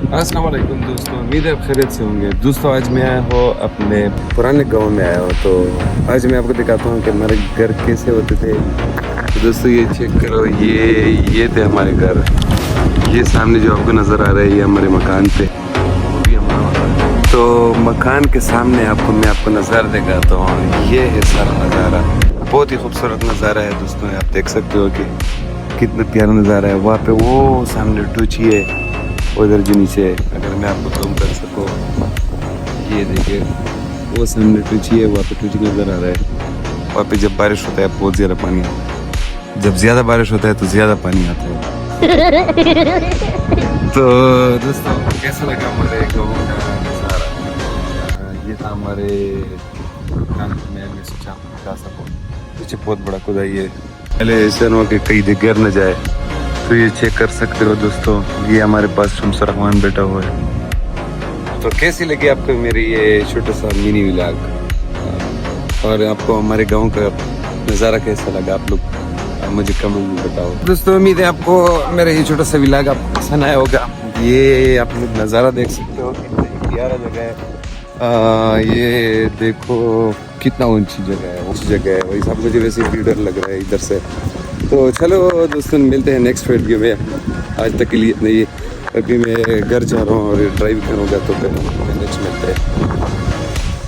अस्सलाम वालेकुम दोस्तों, उम्मीद है आप खैरियत से होंगे। दोस्तों आज मैं आया हूँ अपने पुराने गांव में आया हूँ, तो आज मैं आपको दिखाता हूँ कि हमारे घर कैसे होते थे। तो दोस्तों ये चेक करो, ये थे हमारे घर। ये सामने जो आपको नज़र आ रहा है ये हमारे मकान थे। ये हमारा मकान है। तो मकान के सामने मैं आपको नज़ारा दिखाता हूँ। ये है सारा नज़ारा, बहुत ही खूबसूरत नज़ारा है दोस्तों। आप देख सकते हो कि कितना प्यारा नज़ारा है। वहाँ पे वो सामने टूची है, उधर जो नीचे है, अगर मैं आपको जूम कर सकूँ, ये देखिए वो सामने टूची है, वहाँ पे टूची नज़र आ रहा है। वहाँ पे जब बारिश होता है बहुत ज़्यादा पानी आता है, जब ज़्यादा बारिश होता है तो ज़्यादा पानी आता है। तो दोस्तों कैसा लगा हमारे गाँव का नज़ारा? ये था हमारे मकान में सोचा आपको बता सकूँ। पीछे बहुत बड़ा खुदाई है, पहले ऐसा ना हो कि कहीं दिख न जाए, तो ये चेक कर सकते हो दोस्तों। ये हमारे पास शम्स रहमान बैठा हुआ है। तो कैसी लगी आपको मेरी ये छोटा सा मिनी व्लॉग, और आपको हमारे गांव का नज़ारा कैसा लगा? आप लोग मुझे कमेंट में बताओ दोस्तों। उम्मीद है आपको मेरा ये छोटा सा व्लॉग आपको पसंद आया होगा। ये आप लोग नज़ारा देख सकते हो, कितनी प्यारा जगह है। ये देखो कितना ऊंची जगह है, ऊंची जगह है। वही सब मुझे वैसे ही डर लग रहा है इधर से। तो चलो दोस्तों मिलते हैं नेक्स्ट वीडियो में। आज तक के लिए इतना ही। अभी मैं घर जा रहा हूँ और ड्राइव करूँगा, तो फिर नेक्स्ट मिलते हैं।